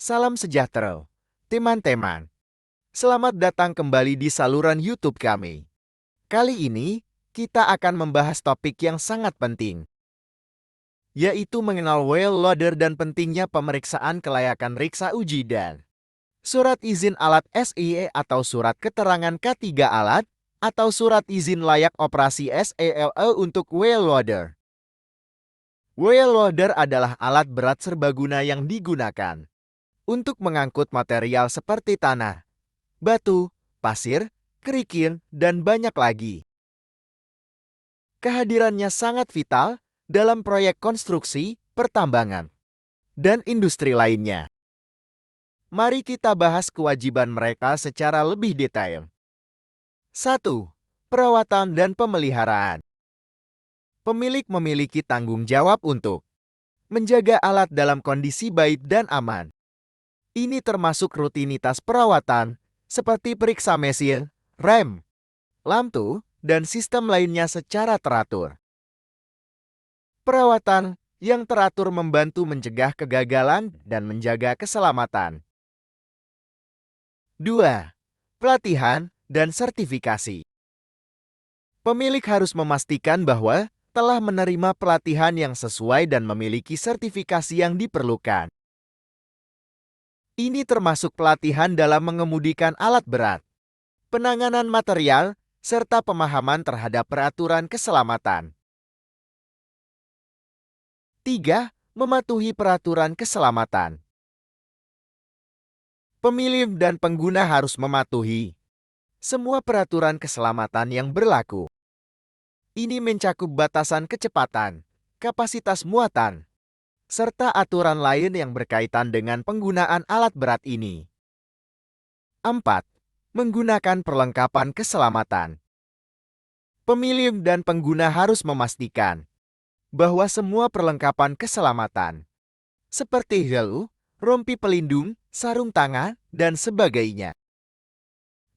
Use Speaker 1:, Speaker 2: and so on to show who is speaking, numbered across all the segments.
Speaker 1: Salam sejahtera, teman-teman. Selamat datang kembali di saluran YouTube kami. Kali ini, kita akan membahas topik yang sangat penting, yaitu mengenal well loader dan pentingnya pemeriksaan kelayakan riksa uji dan surat izin alat SIE atau surat keterangan K3 alat atau surat izin layak operasi SELE untuk well loader. Well loader adalah alat berat serbaguna yang digunakan untuk mengangkut material seperti tanah, batu, pasir, kerikil, dan banyak lagi. Kehadirannya sangat vital dalam proyek konstruksi, pertambangan, dan industri lainnya. Mari kita bahas kewajiban mereka secara lebih detail. 1. Perawatan dan pemeliharaan. Pemilik memiliki tanggung jawab untuk menjaga alat dalam kondisi baik dan aman. Ini termasuk rutinitas perawatan, seperti periksa mesin, rem, lampu, dan sistem lainnya secara teratur. Perawatan yang teratur membantu mencegah kegagalan dan menjaga keselamatan. 2. Pelatihan dan sertifikasi. Pemilik harus memastikan bahwa telah menerima pelatihan yang sesuai dan memiliki sertifikasi yang diperlukan. Ini termasuk pelatihan dalam mengemudikan alat berat, penanganan material, serta pemahaman terhadap peraturan keselamatan. 3. Mematuhi peraturan keselamatan. Pemilik dan pengguna harus mematuhi semua peraturan keselamatan yang berlaku. Ini mencakup batasan kecepatan, kapasitas muatan, serta aturan lain yang berkaitan dengan penggunaan alat berat ini. 4. Menggunakan perlengkapan keselamatan. Pemilik dan pengguna harus memastikan bahwa semua perlengkapan keselamatan, seperti helm, rompi pelindung, sarung tangan, dan sebagainya,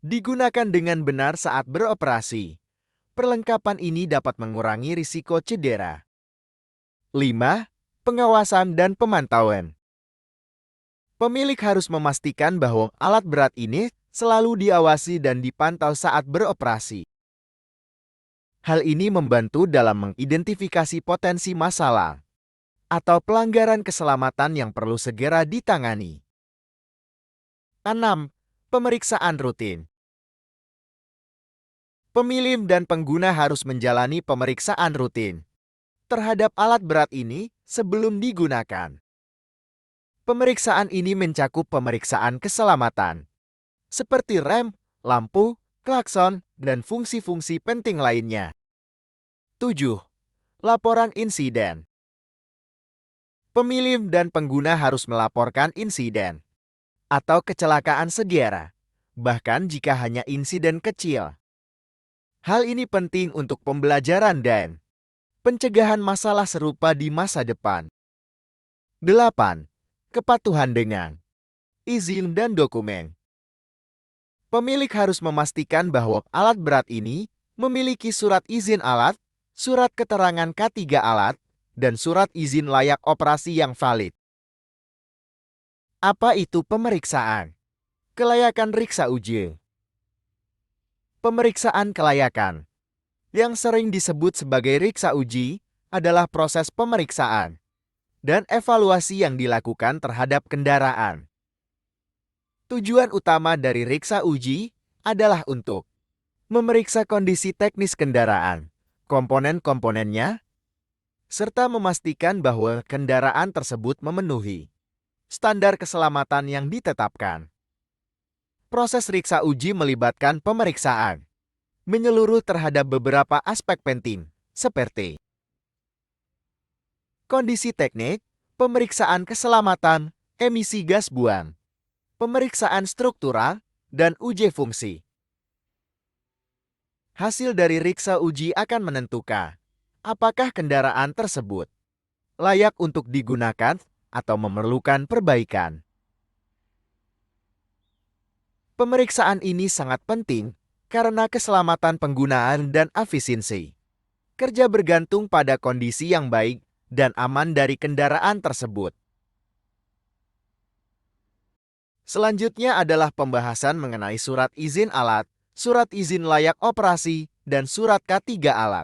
Speaker 1: digunakan dengan benar saat beroperasi. Perlengkapan ini dapat mengurangi risiko cedera. 5. Pengawasan dan pemantauan. Pemilik harus memastikan bahwa alat berat ini selalu diawasi dan dipantau saat beroperasi. Hal ini membantu dalam mengidentifikasi potensi masalah atau pelanggaran keselamatan yang perlu segera ditangani. 6. Pemeriksaan rutin. Pemilik dan pengguna harus menjalani pemeriksaan rutin terhadap alat berat ini sebelum digunakan. Pemeriksaan ini mencakup pemeriksaan keselamatan, seperti rem, lampu, klakson, dan fungsi-fungsi penting lainnya. 7. Laporan insiden. Pemilik dan pengguna harus melaporkan insiden atau kecelakaan sejarah, bahkan jika hanya insiden kecil. Hal ini penting untuk pembelajaran dan pencegahan masalah serupa di masa depan. 8. Kepatuhan dengan izin dan dokumen. Pemilik harus memastikan bahwa alat berat ini memiliki surat izin alat, surat keterangan K3 alat, dan surat izin layak operasi yang valid. Apa itu pemeriksaan? Kelayakan riksa uji. Pemeriksaan kelayakan, yang sering disebut sebagai riksa uji, adalah proses pemeriksaan dan evaluasi yang dilakukan terhadap kendaraan. Tujuan utama dari riksa uji adalah untuk memeriksa kondisi teknis kendaraan, komponen-komponennya, serta memastikan bahwa kendaraan tersebut memenuhi standar keselamatan yang ditetapkan. Proses riksa uji melibatkan pemeriksaan menyeluruh terhadap beberapa aspek penting, seperti kondisi teknik, pemeriksaan keselamatan, emisi gas buang, pemeriksaan struktural, dan uji fungsi. Hasil dari riksa uji akan menentukan apakah kendaraan tersebut layak untuk digunakan atau memerlukan perbaikan. Pemeriksaan ini sangat penting karena keselamatan penggunaan dan efisiensi kerja bergantung pada kondisi yang baik dan aman dari kendaraan tersebut. Selanjutnya adalah pembahasan mengenai surat izin alat, surat izin layak operasi, dan surat K3 alat.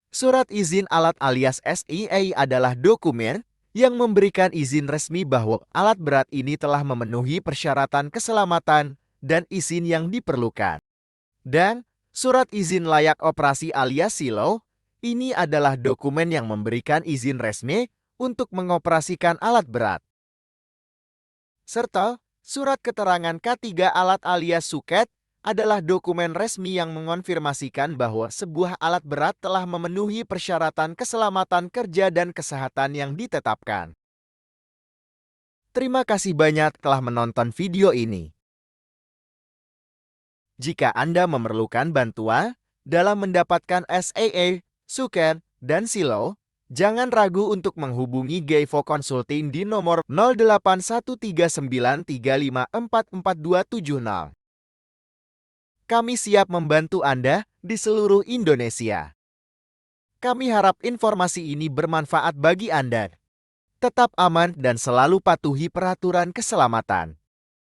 Speaker 1: Surat izin alat alias SIA adalah dokumen yang memberikan izin resmi bahwa alat berat ini telah memenuhi persyaratan keselamatan dan izin yang diperlukan. Dan surat izin layak operasi alias SILO, ini adalah dokumen yang memberikan izin resmi untuk mengoperasikan alat berat. Serta surat keterangan K3 alat alias SUKET adalah dokumen resmi yang mengonfirmasikan bahwa sebuah alat berat telah memenuhi persyaratan keselamatan kerja dan kesehatan yang ditetapkan. Terima kasih banyak telah menonton video ini. Jika Anda memerlukan bantuan dalam mendapatkan SAA, SUKET, dan SILO, jangan ragu untuk menghubungi Geivo Consulting di nomor 081393544270. Kami siap membantu Anda di seluruh Indonesia. Kami harap informasi ini bermanfaat bagi Anda. Tetap aman dan selalu patuhi peraturan keselamatan.